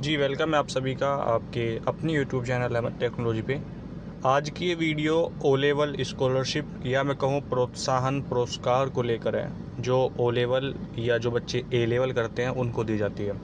जी, welcome है आप सभी का आपके अपनी यूट्यूब चैनल अहमद टेक्नोलॉजी पे। आज की ये वीडियो ओ लेवल स्कॉलरशिप या मैं कहूँ प्रोत्साहन पुरस्कार को लेकर है, जो ओ लेवल या जो बच्चे ए लेवल करते हैं उनको दी जाती है।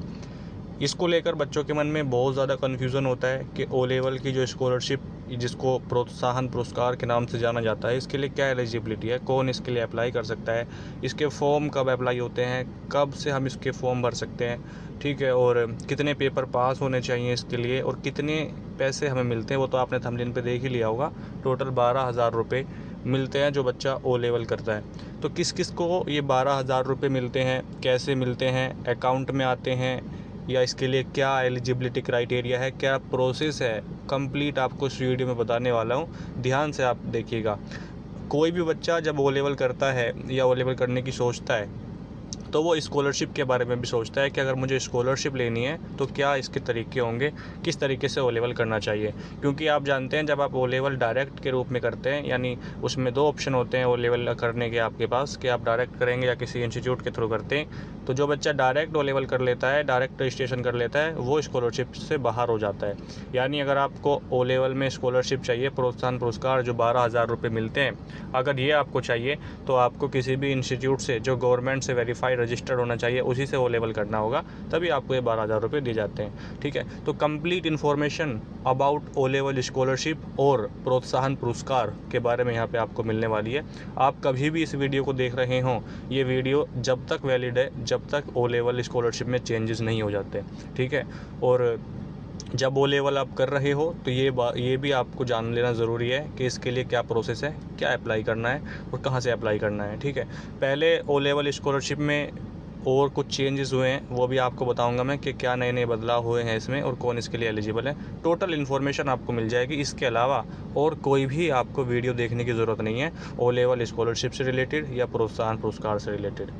इसको लेकर बच्चों के मन में बहुत ज़्यादा कन्फ्यूज़न होता है कि ओ लेवल की जो स्कॉलरशिप जिसको प्रोत्साहन पुरस्कार के नाम से जाना जाता है, इसके लिए क्या एलिजिबिलिटी है, कौन इसके लिए अप्लाई कर सकता है, इसके फॉर्म कब अप्लाई होते हैं, कब से हम इसके फॉर्म भर सकते हैं, ठीक है, और कितने पेपर पास होने चाहिए इसके लिए और कितने पैसे हमें मिलते हैं। वो तो आपने थंबनेल पे देख ही लिया होगा। टोटल 12,000 रुपये मिलते हैं जो बच्चा ओ लेवल करता है। तो किस किस को ये 12,000 रुपये मिलते हैं, कैसे मिलते हैं, अकाउंट में आते हैं या इसके लिए क्या एलिजिबिलिटी क्राइटेरिया है, क्या प्रोसेस है, कंप्लीट आपको इस वीडियो में बताने वाला हूँ। ध्यान से आप देखिएगा। कोई भी बच्चा जब ओ लेवल करता है या ओ लेवल करने की सोचता है तो वो स्कॉलरशिप के बारे में भी सोचता है कि अगर मुझे स्कॉलरशिप लेनी है तो क्या इसके तरीके होंगे, किस तरीके से ओ लेवल करना चाहिए। क्योंकि आप जानते हैं जब आप ओ लेवल डायरेक्ट के रूप में करते हैं, यानी उसमें दो ऑप्शन होते हैं ओ लेवल करने के आपके पास, कि आप डायरेक्ट करेंगे या किसी इंस्टीट्यूट के थ्रू करते हैं। तो जो बच्चा डायरेक्ट ओ लेवल कर लेता है, डायरेक्ट रजिस्ट्रेशन कर लेता है, वो स्कॉलरशिप से बाहर हो जाता है। यानी अगर आपको ओ लेवल में स्कॉलरशिप चाहिए, प्रोत्साहन पुरस्कार जो 12,000 रुपये मिलते हैं, अगर ये आपको चाहिए तो आपको किसी भी इंस्टीट्यूट से जो गवर्नमेंट से वेरीफाइड रजिस्टर्ड होना चाहिए उसी से ओ लेवल करना होगा, तभी आपको ये 12,000 रुपये दिए जाते हैं। ठीक है, तो complete information about O level scholarship और प्रोत्साहन पुरस्कार के बारे में यहाँ पे आपको मिलने वाली है। आप कभी भी इस वीडियो को देख रहे हों, ये वीडियो जब तक वैलिड है, जब तक ओ लेवल स्कॉलरशिप में चेंजेस नहीं हो जाते। ठीक है, और जब ओ लेवल आप कर रहे हो तो ये भी आपको जान लेना ज़रूरी है कि इसके लिए क्या प्रोसेस है, क्या अप्लाई करना है और कहाँ से अप्लाई करना है। ठीक है, पहले ओ लेवल स्कॉलरशिप में और कुछ चेंजेस हुए हैं, वो भी आपको बताऊंगा मैं कि क्या नए नए बदलाव हुए हैं इसमें और कौन इसके लिए एलिजिबल है। टोटल इन्फॉर्मेशन आपको मिल जाएगी। इसके अलावा और कोई भी आपको वीडियो देखने की ज़रूरत नहीं है ओ लेवल स्कॉलरशिप से रिलेटेड या प्रोत्साहन पुरस्कार से रिलेटेड।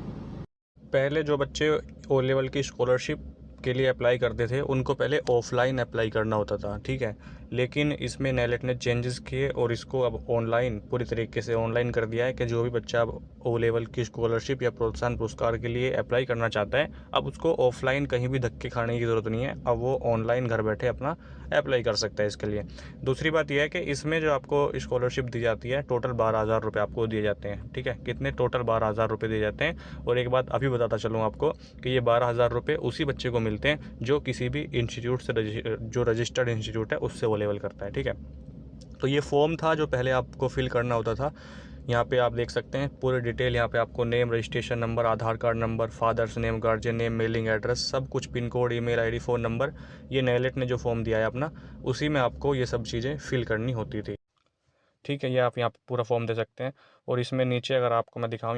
पहले जो बच्चे ओ लेवल की स्कॉलरशिप के लिए अप्लाई करते थे उनको पहले ऑफलाइन अप्लाई करना होता था। ठीक है, लेकिन इसमें नेलेट ने चेंजेस किए और इसको अब ऑनलाइन, पूरी तरीके से ऑनलाइन कर दिया है कि जो भी बच्चा अब ओ लेवल की स्कॉलरशिप या प्रोत्साहन पुरस्कार के लिए अप्लाई करना चाहता है, अब उसको ऑफलाइन कहीं भी धक्के खाने की ज़रूरत नहीं है। अब वो ऑनलाइन घर बैठे अपना अप्लाई कर सकता है इसके लिए। दूसरी बात यह है कि इसमें जो आपको स्कॉलरशिप दी जाती है, टोटल 12,000 रुपये आपको दिए जाते हैं। ठीक है, कितने? टोटल 12,000 रुपये दिए जाते हैं। और एक बात अभी बताता चलूँ आपको कि ये 12,000 रुपये उसी बच्चे को मिलते हैं जो किसी भी इंस्टीट्यूट से जो रजिस्टर्ड इंस्टीट्यूट है उससे वो लेवल करता है। ठीक है, तो ये फॉर्म था जो पहले आपको फिल करना होता था। यहाँ पे आप देख सकते हैं पूरी डिटेल। यहाँ पे आपको name, registration number, Aadhaar card number, father's name, guardian name, mailing address, सब कुछ, pin code, email ID, phone number, ये नेलेट ने जो फॉर्म दिया है अपना, उसी में आपको ये सब चीज़ें फिल करनी होती थी। ठीक है, ये आप यहाँ पे पूरा फॉर्म दे सकते हैं। और इसमें नीचे अगर आपको मैं दिखाऊँ,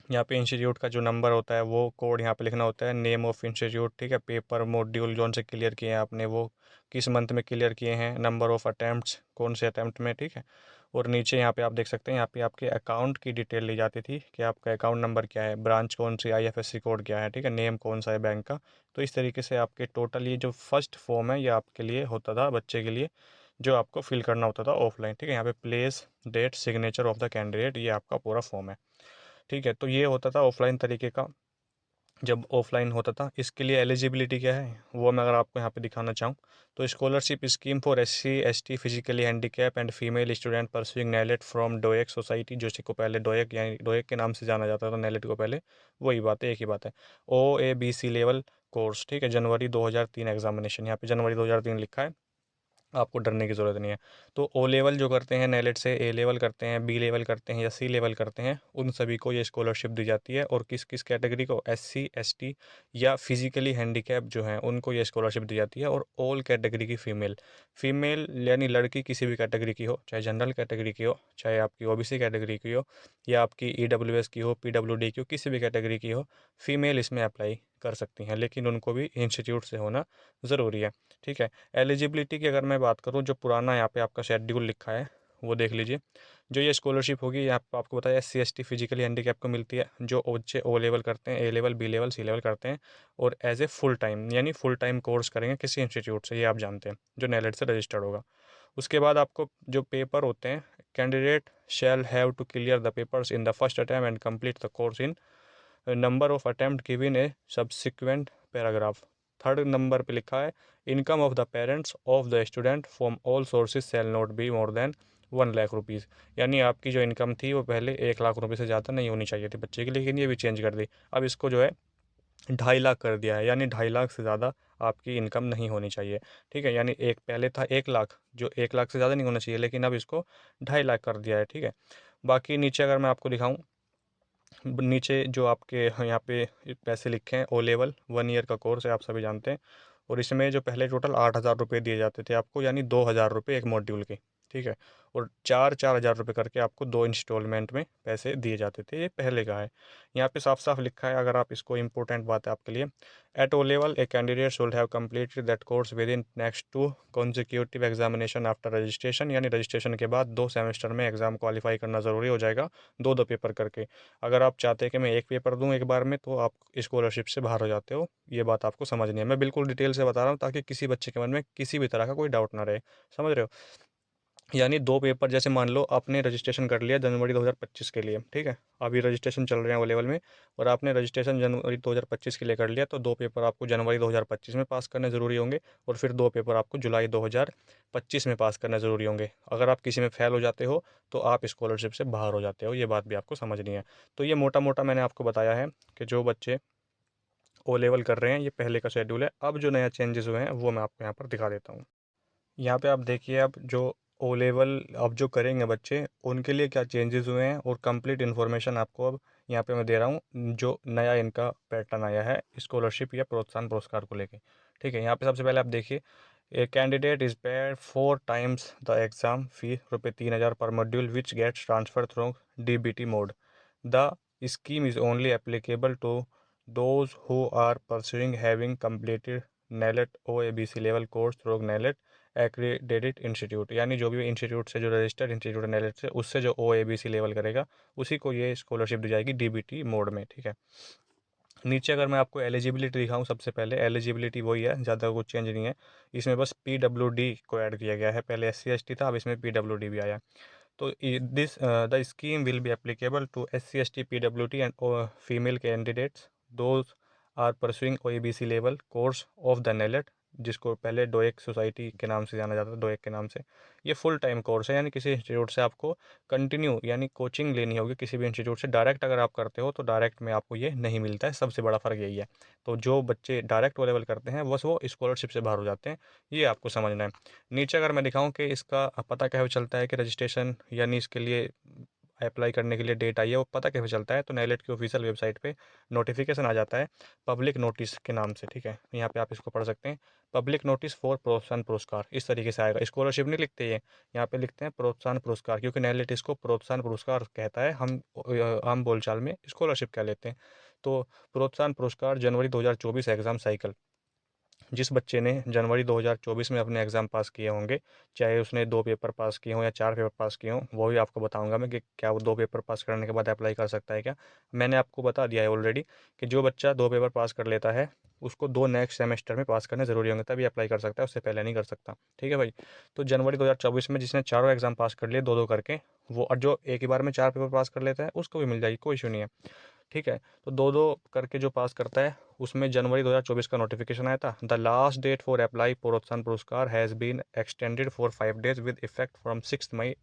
यहाँ पे इंस्टीट्यूट का जो नंबर होता है वो कोड यहाँ पे लिखना होता है, नेम ऑफ इंस्टीट्यूट। ठीक है, पेपर मॉड्यूल जौन से क्लियर किए हैं आपने, वो किस मंथ में क्लियर किए हैं, नंबर ऑफ अटैम्प्ट्स, कौन से अटैम्प्ट में। ठीक है, और नीचे यहाँ पे आप देख सकते हैं, यहाँ पे आपके अकाउंट की डिटेल ली जाती थी कि आपका अकाउंट नंबर क्या है, ब्रांच कौन सी, आईएफएससी कोड क्या है, ठीक है, नेम कौन सा है बैंक का। तो इस तरीके से आपके टोटल ये जो फर्स्ट फॉर्म है ये आपके लिए होता था, बच्चे के लिए, जो आपको फिल करना होता था ऑफलाइन। ठीक है, यहाँ पे place, date, signature of the candidate, ये आपका पूरा फॉर्म है। ठीक है, तो ये होता था ऑफलाइन तरीके का, जब ऑफलाइन होता था। इसके लिए एलिजिबिलिटी क्या है वो मैं अगर आपको यहाँ पे दिखाना चाहूँ, तो scholarship scheme for SC ST physically handicap and female student pursuing NALET from DOEACC society, जो को पहले डोएक यानी डोएक के नाम से जाना जाता था, नेलेट को पहले, वही बात है, एक ही बात है। OABC level course. ठीक है, जनवरी 2003 एग्जामिनेशन, यहाँ पे जनवरी 2003 लिखा है, आपको डरने की ज़रूरत नहीं है। तो ओ लेवल जो करते हैं नेलेट से, ए लेवल करते हैं, बी लेवल करते हैं या सी लेवल करते हैं, उन सभी को ये स्कॉलरशिप दी जाती है। और किस किस कैटेगरी को? SC ST या फिजिकली हैंडीकैप जो हैं उनको ये स्कॉलरशिप दी जाती है। और ऑल कैटेगरी की फ़ीमेल, फीमेल यानी लड़की किसी भी कैटेगरी की हो, चाहे जनरल कैटेगरी की हो, चाहे आपकी OBC कैटेगरी की हो, या आपकी EWS की हो, PWD की हो, किसी भी कैटेगरी की हो, फीमेल इसमें अप्लाई कर सकती हैं, लेकिन उनको भी इंस्टीट्यूट से होना ज़रूरी है। ठीक है, एलिजिबिलिटी की अगर मैं बात करूँ, जो पुराना यहाँ पे आपका शेड्यूल लिखा है वो देख लीजिए। जो ये स्कॉलरशिप होगी, यहाँ पे आपको बताया SC ST फिजिकली हैंडीकैप को मिलती है, जो बच्चे ओ लेवल करते हैं, ए लेवल, बी लेवल, सी लेवल करते हैं, और एज ए फुल टाइम, यानी फुल टाइम कोर्स करेंगे किसी इंस्टीट्यूट से, ये आप जानते हैं, जो नेलेट से रजिस्टर्ड होगा। उसके बाद आपको जो पेपर होते हैं, candidate shall have to clear the papers in the first attempt and complete the course in number of attempt given a subsequent paragraph. Third number पे लिखा है income of the parents of the student from all sources shall not be more than 1 lakh rupees. यानी आपकी जो income थी वो पहले 1 लाख रुपये से ज़्यादा नहीं होनी चाहिए थी बच्चे की, लेकिन ये भी चेंज कर दी। अब इसको जो है 2.5 लाख कर दिया है, यानी 2.5 लाख से ज़्यादा आपकी इनकम नहीं होनी चाहिए। ठीक है, यानी एक पहले था 1 लाख, जो 1 लाख से ज़्यादा नहीं होना चाहिए, लेकिन अब इसको 2.5 लाख कर दिया है। ठीक है, बाकी नीचे अगर मैं आपको दिखाऊं, नीचे जो आपके यहाँ पे पैसे लिखे हैं, ओ लेवल 1 ईयर का कोर्स है, आप सभी जानते हैं। और इसमें जो पहले टोटल 8,000 रुपये दिए जाते थे आपको, यानी 2,000 रुपये एक मॉड्यूल के। ठीक है, और 4,000 रुपये करके आपको 2 इंस्टॉलमेंट में पैसे दिए जाते थे, ये पहले का है। यहाँ पे साफ साफ लिखा है, अगर आप इसको, इम्पोर्टेंट बात है आपके लिए, at O level a candidate should have completed that course within next 2 consecutive examination after registration, यानी रजिस्ट्रेशन के बाद 2 सेमेस्टर में एग्ज़ाम क्वालिफाई करना ज़रूरी हो जाएगा, 2-2 पेपर करके। अगर आप चाहते हैं कि मैं एक पेपर दूं एक बार में, तो आप स्कॉलरशिप से बाहर हो जाते हो। ये बात आपको समझनी है, मैं बिल्कुल डिटेल से बता रहा हूँ ताकि किसी बच्चे के मन में किसी भी तरह का कोई डाउट ना रहे। समझ रहे हो? यानी 2 पेपर, जैसे मान लो आपने रजिस्ट्रेशन कर लिया जनवरी 2025 के लिए। ठीक है, अभी रजिस्ट्रेशन चल रहे हैं वो लेवल में, और आपने रजिस्ट्रेशन जनवरी 2025 के लिए कर लिया, तो 2 पेपर आपको जनवरी 2025 में पास करने ज़रूरी होंगे, और फिर 2 पेपर आपको जुलाई 2025 में पास करने ज़रूरी होंगे। अगर आप किसी में फेल हो जाते हो तो आप स्कॉलरशिप से बाहर हो जाते हो, ये बात भी आपको समझनी है। तो ये मोटा मोटा मैंने आपको बताया है कि जो बच्चे ओ लेवल कर रहे हैं, ये पहले का शेड्यूल है। अब जो नया चेंजेस हुए हैं वो मैं आपको यहाँ पर दिखा देता हूँ। यहाँ पे आप देखिए, अब जो ओ लेवल अब जो करेंगे बच्चे, उनके लिए क्या चेंजेस हुए हैं, और कंप्लीट इन्फॉर्मेशन आपको अब यहाँ पे मैं दे रहा हूँ, जो नया इनका पैटर्न आया है स्कॉलरशिप या प्रोत्साहन पुरस्कार को लेके। ठीक है, यहाँ पे सबसे पहले आप देखिए, a candidate is paid 4 times the exam fee ₹3,000 per module which gets transfer through DBT mode. The scheme is only applicable to those who are pursuing having completed NALET OABC level course through NALET accredited institute, यानी जो भी institute से, जो registered institute है नेलेट से, उससे जो OABC level करेगा, उसी को ये स्कॉलरशिप दी जाएगी DBT मोड में। ठीक है, नीचे अगर मैं आपको एलिजिबिलिटी दिखाऊं, सबसे पहले एलिजिबिलिटी वही है, ज़्यादा कुछ चेंज नहीं है इसमें, बस PWD को ऐड किया गया है। पहले SC ST था, अब इसमें PWD भी आया। तो this the scheme will be applicable to SC ST PWD and female candidates those are pursuing OABC level course of the NALET, जिसको पहले डोएक सोसाइटी के नाम से जाना जाता था, डोएक के नाम से। ये फुल टाइम कोर्स है, यानी किसी इंस्टीट्यूट से आपको कंटिन्यू, यानी कोचिंग लेनी होगी किसी भी इंस्टीट्यूट से। डायरेक्ट अगर आप करते हो तो डायरेक्ट में आपको ये नहीं मिलता है, सबसे बड़ा फ़र्क यही है। तो जो बच्चे डायरेक्ट लेवल करते हैं बस वो स्कॉलरशिप से बाहर हो जाते हैं, ये आपको समझना है। नीचे अगर मैं दिखाऊं कि इसका पता कैसे चलता है कि रजिस्ट्रेशन, यानी इसके लिए अप्लाई करने के लिए डेट आई है, वो पता कैसे चलता है, तो नेलेट की ऑफिशियल वेबसाइट पे नोटिफिकेशन आ जाता है पब्लिक नोटिस के नाम से। ठीक है, यहाँ पे आप इसको पढ़ सकते हैं, पब्लिक नोटिस फॉर प्रोत्साहन पुरस्कार, इस तरीके से आएगा। स्कॉलरशिप नहीं लिखते ये, यहाँ पे लिखते हैं प्रोत्साहन पुरस्कार, क्योंकि नेलेट इसको प्रोत्साहन पुरस्कार कहता है, हम आम बोलचाल में स्कॉलरशिप कह लेते हैं। तो प्रोत्साहन पुरस्कार जनवरी 2024 एग्ज़ाम साइकिल, जिस बच्चे ने जनवरी 2024 में अपने एग्ज़ाम पास किए होंगे, चाहे उसने 2 पेपर पास किए हों या 4 पेपर पास किए हों, वो भी आपको बताऊंगा मैं कि क्या वो 2 पेपर पास करने के बाद अप्लाई कर सकता है क्या। मैंने आपको बता दिया है ऑलरेडी कि जो बच्चा 2 पेपर पास कर लेता है, उसको 2 नेक्स्ट सेमेस्टर में पास करने ज़रूरी होंगे, तभी अप्लाई कर सकता है, उससे पहले नहीं कर सकता। ठीक है भाई, तो जनवरी 2024 में जिसने चारों एग्ज़ाम पास कर लिए 2-2 करके, वो, और जो एक ही बार में 4 पेपर पास कर लेता है उसको भी मिल जाएगी, कोई इशू नहीं है। ठीक है, तो 2-2 करके जो पास करता है, उसमें जनवरी 2024 का नोटिफिकेशन आया था, the last date for apply Protsahan Puraskar has been extended for 5 days with effect from 6 May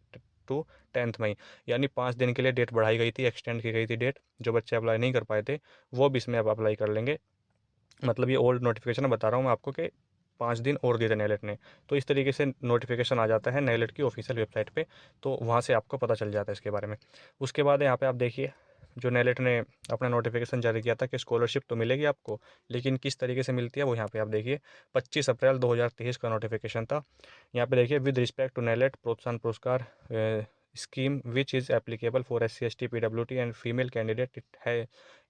to 10 May, यानी 5 दिन के लिए डेट बढ़ाई गई थी, एक्सटेंड की गई थी डेट। जो बच्चे अप्लाई नहीं कर पाए थे वो भी इसमें अब अप्लाई कर लेंगे। मतलब ये ओल्ड नोटिफिकेशन बता रहा हूँ मैं आपको कि 5 दिन और दिए थे नेलेट ने। तो इस तरीके से नोटिफिकेशन आ जाता है नेलेट की ऑफिशियल वेबसाइट पे, तो वहाँ से आपको पता चल जाता है इसके बारे में। उसके बाद यहाँ पे आप देखिए, जो नेलेट ने अपना नोटिफिकेशन जारी किया था कि स्कॉलरशिप तो मिलेगी आपको, लेकिन किस तरीके से मिलती है वो यहाँ पे आप देखिए, 25 अप्रैल 2023 का नोटिफिकेशन था। यहाँ पे देखिए, विद रिस्पेक्ट टू नेलेट प्रोत्साहन पुरस्कार scheme which is applicable for SC ST PWT and female candidate,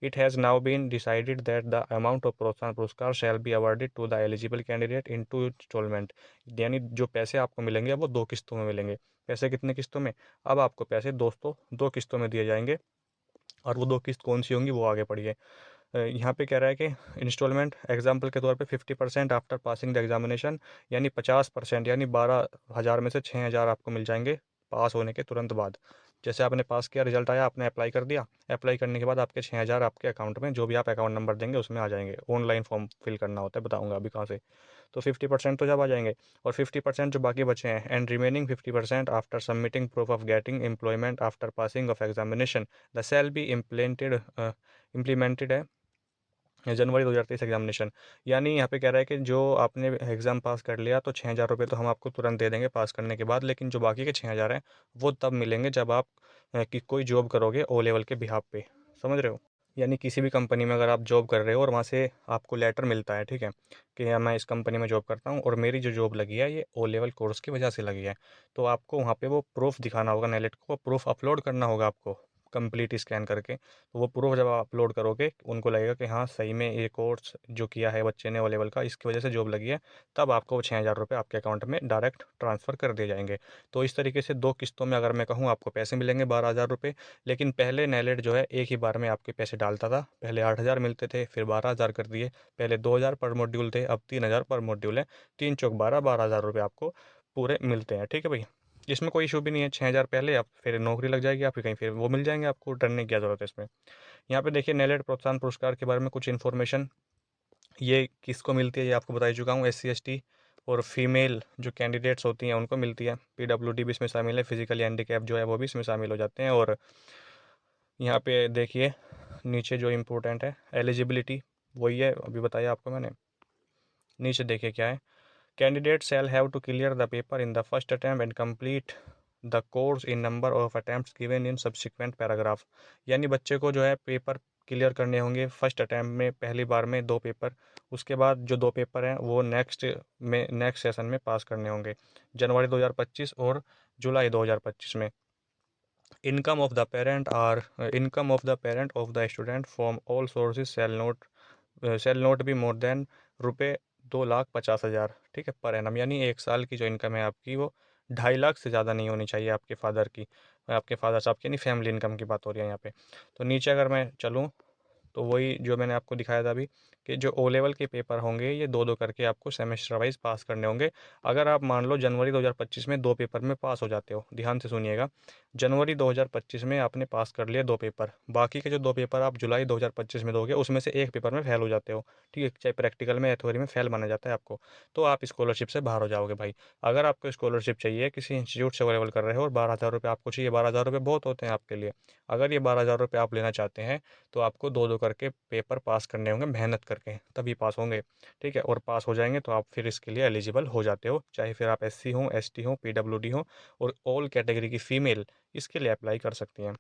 it has now been decided that the amount of प्रोत्साहन पुरस्कार shall be awarded to the eligible candidate in 2 installment, यानी जो पैसे आपको मिलेंगे वो 2 किस्तों में मिलेंगे। पैसे कितने किस्तों में? अब आपको पैसे दोस्तों 2 किस्तों में दिए जाएंगे, और वो 2 किस्त कौन सी होंगी वो आगे पढ़िए। यहाँ पे कह रहा है कि इंस्टॉलमेंट एग्जाम्पल के तौर पे 50% आफ्टर पासिंग द एग्जामिनेशन, यानी 50%, यानी 12,000 में से 6,000 आपको मिल जाएंगे पास होने के तुरंत बाद। जैसे आपने पास किया, रिजल्ट आया, आपने अप्लाई कर दिया, अप्लाई करने के बाद आपके 6,000 आपके अकाउंट में, जो भी आप अकाउंट नंबर देंगे उसमें आ जाएंगे। ऑनलाइन फॉर्म फिल करना होता है, बताऊंगा अभी कहाँ से। तो 50% तो जब आ जाएंगे, और 50% जो बाकी बचे हैं, and remaining 50% after submitting proof of getting employment after passing of examination the shall be implemented है जनवरी 2023 एग्जामिनेशन। यानी यहाँ पे कह रहा है कि जो आपने एग्ज़ाम पास कर लिया तो 6,000 रुपये तो हम आपको तुरंत दे देंगे पास करने के बाद, लेकिन जो बाकी के 6,000 हैं वो तब मिलेंगे जब आप कि कोई जॉब करोगे ओ लेवल के बिहाफ पे। समझ रहे हो? यानी किसी भी कंपनी में अगर आप जॉब कर रहे हो और वहाँ से आपको लेटर मिलता है, ठीक है, कि हाँ मैं इस कंपनी में जॉब करता हूँ और मेरी जो जॉब लगी है ये ओ लेवल कोर्स की वजह से लगी है, तो आपको वहाँ पे वो प्रूफ दिखाना होगा, नेलेट को प्रूफ अपलोड करना होगा आपको कंप्लीट स्कैन करके। तो वो प्रूफ जब आप अपलोड करोगे, उनको लगेगा कि हाँ सही में ये कोर्स जो किया है बच्चे ने ओ लेवल का, इसकी वजह से जॉब लगी है, तब आपको वो 6,000 रुपये आपके अकाउंट में डायरेक्ट ट्रांसफ़र कर दिए जाएंगे। तो इस तरीके से 2 किस्तों में अगर मैं कहूँ आपको पैसे मिलेंगे 12,000 रुपये। लेकिन पहले नेलेट जो है एक ही बार में आपके पैसे डालता था। पहले 8,000 मिलते थे, फिर 12,000 कर दिए। पहले 2,000 पर मॉड्यूल थे, अब 3,000 पर मॉड्यूल है। 3 चौक 12, 12,000 रुपये आपको पूरे मिलते हैं। ठीक है भाई, इसमें कोई इशू भी नहीं है। 6,000 पहले, आप फिर नौकरी लग जाएगी आपकी कहीं, फिर वो मिल जाएंगे आपको, डरने की क्या ज़रूरत है इसमें। यहाँ पे देखिए नेलेट प्रोत्साहन पुरस्कार के बारे में कुछ इन्फॉर्मेशन, ये किसको मिलती है ये आपको बता ही चुका हूँ। SC ST और फीमेल जो कैंडिडेट्स होती हैं उनको मिलती है। PWD भी इसमें शामिल है, फिजिकली हैंडीकैप जो है वो भी इसमें शामिल हो जाते हैं। और यहाँ पे देखिए नीचे जो इम्पोर्टेंट है एलिजिबिलिटी, वही है अभी बताया आपको मैंने। नीचे देखिए क्या है, candidate shall have to clear the paper in the first attempt and complete the course in number of attempts given in subsequent paragraph। यानी बच्चे को जो है पेपर क्लियर करने होंगे फर्स्ट अटैम्प्ट में, पहली बार में 2 पेपर, उसके बाद जो 2 पेपर हैं वो नेक्स्ट सेशन में पास करने होंगे, जनवरी 2025 और जुलाई 2025 में। Income of the parent of the student from all sources shall not be more then रुपये 2,50,000, ठीक है, पर एनम। यानी 1 साल की जो इनकम है आपकी वो 2.5 लाख से ज़्यादा नहीं होनी चाहिए आपके फादर की, आपके फादर साहब की, यानी फैमिली इनकम की बात हो रही है यहाँ पे। तो नीचे अगर मैं चलूँ तो वही जो मैंने आपको दिखाया था अभी, कि जो ओ लेवल के पेपर होंगे ये 2-2 करके आपको सेमेस्टर वाइज पास करने होंगे। अगर आप मान लो जनवरी 2025 में 2 पेपर में पास हो जाते हो, ध्यान से सुनिएगा, जनवरी 2025 में आपने पास कर लिए 2 पेपर, बाकी के जो 2 पेपर आप जुलाई 2025 में दोगे उसमें से 1 पेपर में फेल हो जाते हो, ठीक है, चाहे प्रैक्टिकल में या थ्योरी में फेल माना जाता है आपको, तो आप स्कॉलरशिप से बाहर हो जाओगे भाई। अगर आपको स्कॉलरशिप चाहिए, किसी इंस्टीट्यूट से अवेलेबल कर रहे हो और 12,000 रुपये आपको चाहिए, 12,000 रुपये बहुत होते हैं आपके लिए। अगर ये 12,000 रुपये आप लेना चाहते हैं तो आपको 2-2 करके पेपर पास करने होंगे, मेहनत करके तभी पास होंगे, ठीक है। और पास हो जाएंगे तो आप फिर इसके लिए एलिजिबल हो जाते हो, चाहे फिर आप SC हो, ST हो, PWD हो, और ऑल कैटेगरी की फ़ीमेल इसके लिए अप्लाई कर सकती हैं।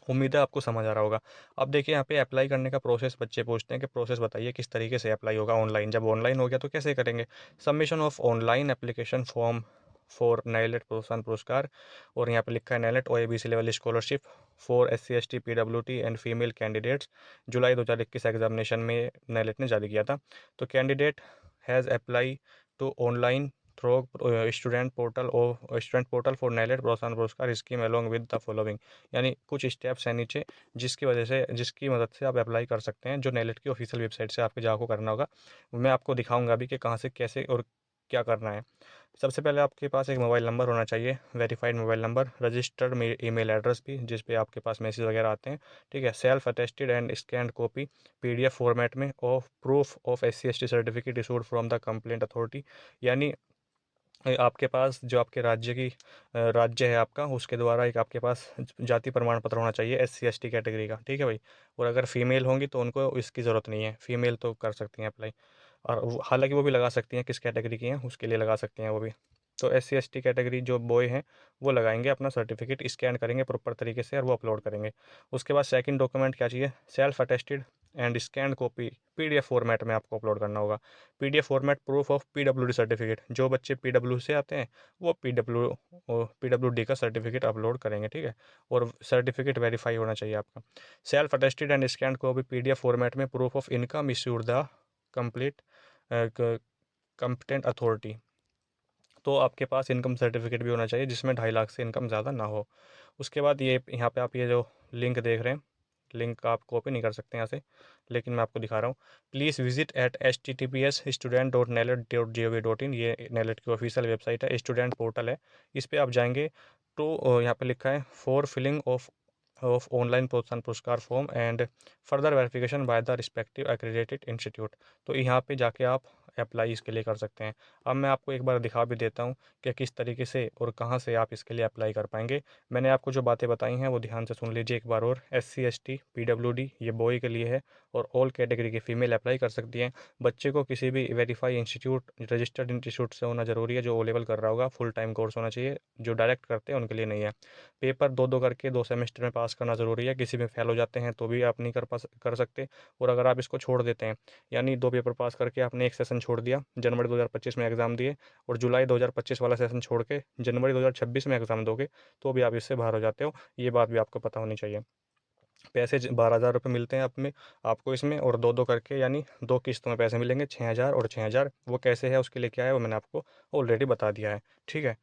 उम्मीद है आपको समझ आ रहा होगा। अब देखिए यहाँ पे अप्लाई करने का प्रोसेस बच्चे पूछते हैं कि प्रोसेस बताइए किस तरीके से अप्लाई होगा ऑनलाइन। जब ऑनलाइन हो गया तो कैसे करेंगे? Submission of online application form for NIELIT Protsahan Puraskar, और यहाँ पे लिखा है NIELIT OABC level scholarship for SC ST PWD and female candidates, जुलाई 2021 एग्जामिनेशन में नाइलेट ने जारी किया था। तो candidate has apply to online through student portal for NIELIT Protsahan Puraskar scheme along with the following. यानी कुछ स्टेप्स हैं नीचे जिसकी मदद से आप अप्लाई कर सकते हैं, जो नेलेट की ऑफिशियल वेबसाइट से आपके जाकर करना होगा। मैं आपको दिखाऊंगा अभी कि कहाँ से कैसे और क्या करना है। सबसे पहले आपके पास एक मोबाइल नंबर होना चाहिए, verified mobile number, registered email address भी जिस पे आपके पास मैसेज वगैरह आते हैं, ठीक है, self attested and scanned copy PDF format में of proof of SC ST certificate issued from the complaint authority. यानी आपके पास जो आपके राज्य है आपका, उसके द्वारा एक आपके पास जाति प्रमाण पत्र होना चाहिए SC ST कैटेगरी का, ठीक है भाई। और अगर फीमेल होंगी तो उनको इसकी ज़रूरत नहीं है, फीमेल तो कर सकती हैं अप्लाई, और हालांकि वो भी लगा सकती हैं, किस कैटेगरी की हैं उसके लिए लगा सकती हैं वो भी। तो SC ST कैटेगरी जो बॉय हैं वो लगाएंगे, अपना सर्टिफिकेट स्कैन करेंगे प्रॉपर तरीके से और वो अपलोड करेंगे। उसके बाद सेकंड डॉक्यूमेंट क्या चाहिए? Self attested and scan copy PDF format में आपको अपलोड करना होगा। PDF format proof of PWD certificate, जो बच्चे PW से आते हैं वो PWD का सर्टिफिकेट अपलोड करेंगे, ठीक है, और सर्टिफिकेट वेरीफाई होना चाहिए आपका। Self attested and scan copy PDF format में proof of income issued the complete competent authority. तो आपके पास इनकम सर्टिफिकेट भी होना चाहिए जिसमें 2.5 लाख से इनकम ज़्यादा ना हो। उसके बाद ये यहाँ पे आप ये जो लिंक देख रहे हैं, लिंक का आप कॉपी नहीं कर सकते यहाँ से, लेकिन मैं आपको दिखा रहा हूँ। Please visit at https://student.nalet.gov.in। ये नेलेट की ऑफिशियल वेबसाइट है, स्टूडेंट पोर्टल है, इस पर आप जाएंगे। टू यहाँ पे लिखा है फॉर फिलिंग ऑफ ऑनलाइन प्रोत्साहन पुरस्कार form and further verification by the respective accredited institute. तो यहाँ पे जाके आप अप्लाई इसके लिए कर सकते हैं। अब मैं आपको एक बार दिखा भी देता हूँ कि किस तरीके से और कहाँ से आप इसके लिए अप्लाई कर पाएंगे। मैंने आपको जो बातें बताई हैं वो ध्यान से सुन लीजिए एक बार और। SC ST PWD ये बॉय के लिए है और ऑल कैटेगरी की फ़ीमेल अप्लाई कर सकती हैं। बच्चे को किसी भी वेरीफाई इंस्टीट्यूट रजिस्टर्ड इंस्टीट्यूट से होना ज़रूरी है, जो ओ लेवल कर रहा होगा, फुल टाइम कोर्स होना चाहिए। जो डायरेक्ट करते हैं उनके लिए नहीं है। पेपर दो दो करके 2 सेमेस्टर में पास करना ज़रूरी है। किसी में फेल हो जाते हैं तो भी आप नहीं कर सकते। और अगर आप इसको छोड़ देते हैं, यानी 2 पेपर पास करके आपने एक सेशन छोड़ दिया, जनवरी 2025 में एग्ज़ाम दिए और जुलाई 2025 वाला सेशन छोड़ के जनवरी 2026 में एग्ज़ाम दोगे, तो भी आप इससे बाहर हो जाते हो। ये बात भी आपको पता होनी चाहिए। पैसे 12,000 रुपये मिलते हैं आपको इसमें, और दो दो करके यानी 2 किस्तों में पैसे मिलेंगे 6,000 और 6,000। वो कैसे है, उसके लिए क्या है, वो मैंने आपको ऑलरेडी बता दिया है। ठीक है।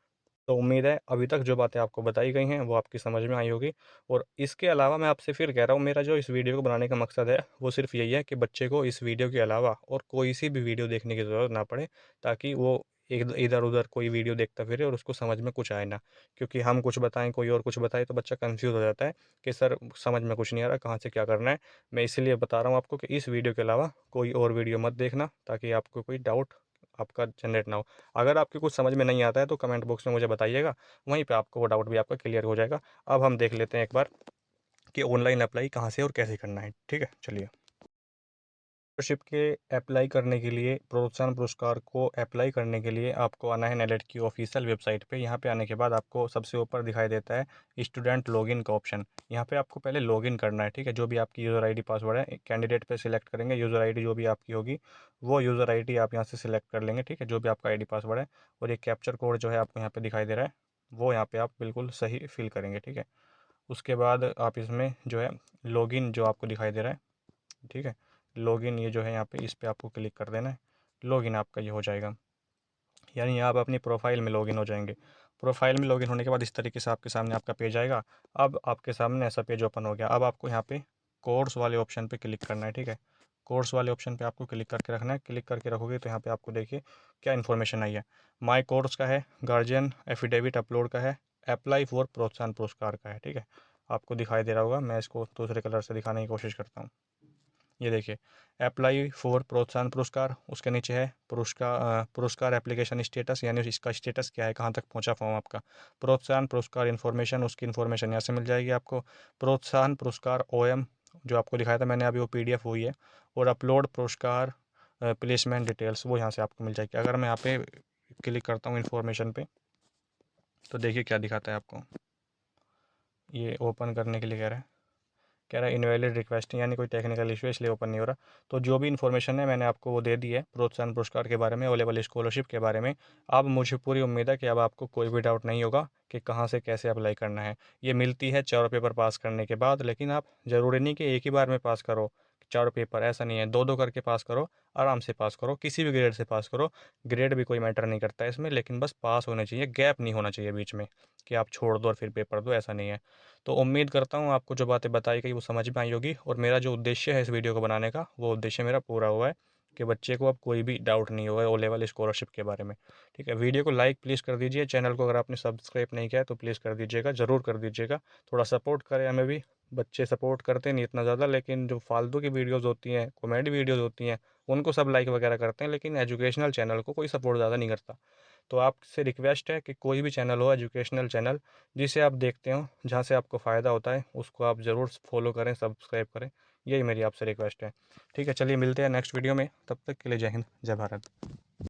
तो उम्मीद है अभी तक जो बातें आपको बताई गई हैं वो आपकी समझ में आई होगी। और इसके अलावा मैं आपसे फिर कह रहा हूँ, मेरा जो इस वीडियो को बनाने का मकसद है वो सिर्फ यही है कि बच्चे को इस वीडियो के अलावा और कोई सी भी वीडियो देखने की ज़रूरत ना पड़े, ताकि वो एक इधर उधर कोई वीडियो देखता फिरे और उसको समझ में कुछ आए ना। क्योंकि हम कुछ बताएं, कोई और कुछ बताए, तो बच्चा कंफ्यूज हो जाता है कि सर समझ में कुछ नहीं आ रहा, कहाँ से क्या करना है। मैं इसीलिए बता रहा हूँ आपको कि इस वीडियो के अलावा कोई और वीडियो मत देखना, ताकि आपको कोई डाउट आपका जनरेट ना हो। अगर आपके कुछ समझ में नहीं आता है तो कमेंट बॉक्स में मुझे बताइएगा, वहीं पे आपको वो डाउट भी आपका क्लियर हो जाएगा। अब हम देख लेते हैं एक बार कि ऑनलाइन अप्लाई कहाँ से और कैसे करना है। ठीक है, चलिए। स्कॉलरशिप के अप्लाई करने के लिए, प्रोत्साहन पुरस्कार को अप्लाई करने के लिए आपको आना है नेलेट की ऑफिशियल वेबसाइट पे। यहाँ पे आने के बाद आपको सबसे ऊपर दिखाई देता है स्टूडेंट लॉगिन का ऑप्शन। यहाँ पे आपको पहले लॉगिन करना है। ठीक है, जो भी आपकी यूज़र आईडी पासवर्ड है, कैंडिडेट पे सिलेक्ट करेंगे, यूज़र आईडी जो भी आपकी होगी वो यूज़र आईडी आप यहाँ से सिलेक्ट कर लेंगे। ठीक है, जो भी आपका आईडी पासवर्ड है, और ये कैप्चर कोड जो है आपको यहाँ पे दिखाई दे रहा है, वो यहाँ पे आप बिल्कुल सही फिल करेंगे। ठीक है, उसके बाद आप इसमें जो है लॉगिन जो आपको दिखाई दे रहा है, ठीक है, लॉगिन ये जो है यहाँ पे, इस पे आपको क्लिक कर देना है। लॉगिन आपका ये हो जाएगा, यानी आप अपनी प्रोफाइल में लॉगिन हो जाएंगे। प्रोफाइल में लॉगिन होने के बाद इस तरीके से आपके सामने आपका पेज आएगा। अब आपके सामने ऐसा पेज ओपन हो गया। अब आपको यहाँ पे कोर्स वाले ऑप्शन पे क्लिक करना है। ठीक है, कोर्स वाले ऑप्शन पे आपको क्लिक करके रखना है। क्लिक करके रखोगे तो यहाँ पे आपको देखिए क्या इन्फॉर्मेशन आई है। माई कोर्स का है, गार्जियन एफिडेविट अपलोड का है, अप्लाई फॉर प्रोत्साहन पुरस्कार का है। ठीक है, आपको दिखाई दे रहा होगा, मैं इसको दूसरे कलर से दिखाने की कोशिश करता हूँ। ये देखिए, अप्लाई फॉर प्रोत्साहन पुरस्कार, उसके नीचे है पुरस्कार एप्लीकेशन स्टेटस, यानी इसका स्टेटस क्या है, कहाँ तक पहुँचा फॉर्म आपका। प्रोत्साहन पुरस्कार इन्फॉर्मेशन, उसकी इन्फॉर्मेशन यहाँ से मिल जाएगी आपको। प्रोत्साहन पुरस्कार OM जो आपको दिखाया था मैंने अभी, वो PDF हुई है। और अपलोड पुरस्कार प्लेसमेंट डिटेल्स, वो यहाँ से आपको मिल जाएगी। अगर मैं यहाँ पे क्लिक करता हूँ इन्फॉर्मेशन पे, तो देखिए क्या दिखाता है आपको। ये ओपन करने के लिए कह रहा है इनवैलिड रिक्वेस्ट, यानी कोई टेक्निकल इशू है इसलिए ओपन नहीं हो रहा। तो जो भी इन्फॉर्मेशन है मैंने आपको वो दे दी है प्रोत्साहन पुरस्कार के बारे में, ओ लेवल स्कॉलरशिप के बारे में। अब मुझे पूरी उम्मीद है कि अब आपको कोई भी डाउट नहीं होगा कि कहाँ से कैसे अप्लाई करना है। ये मिलती है 4 पेपर पास करने के बाद, लेकिन आप ज़रूरी नहीं कि एक ही बार में पास करो 4 पेपर, ऐसा नहीं है। दो दो करके पास करो, आराम से पास करो, किसी भी ग्रेड से पास करो। ग्रेड भी कोई मैटर नहीं करता है इसमें, लेकिन बस पास होने चाहिए, गैप नहीं होना चाहिए बीच में कि आप छोड़ दो और फिर पेपर दो, ऐसा नहीं है। तो उम्मीद करता हूँ आपको जो बातें बताई गई वो समझ में आई होगी, और मेरा जो उद्देश्य है इस वीडियो को बनाने का, वो उद्देश्य मेरा पूरा हुआ है कि बच्चे को अब कोई भी डाउट नहीं होगा ओ लेवल स्कॉलरशिप के बारे में। ठीक है, वीडियो को लाइक प्लीज़ कर दीजिए, चैनल को अगर आपने सब्सक्राइब नहीं किया है तो प्लीज़ कर दीजिएगा, ज़रूर कर दीजिएगा। थोड़ा सपोर्ट करें हमें भी। बच्चे सपोर्ट करते नहीं इतना ज़्यादा, लेकिन जो फालतू की वीडियोज़ होती हैं, कॉमेडी वीडियोज़ होती हैं, उनको सब लाइक वगैरह करते हैं, लेकिन एजुकेशनल चैनल को कोई सपोर्ट ज़्यादा नहीं करता। तो आपसे रिक्वेस्ट है कि कोई भी चैनल हो, एजुकेशनल चैनल जिसे आप देखते हो, जहाँ से आपको फ़ायदा होता है, उसको आप ज़रूर फॉलो करें, सब्सक्राइब करें। यही मेरी आपसे रिक्वेस्ट है। ठीक है, चलिए मिलते हैं नेक्स्ट वीडियो में, तब तक के लिए जय हिंद, जय भारत।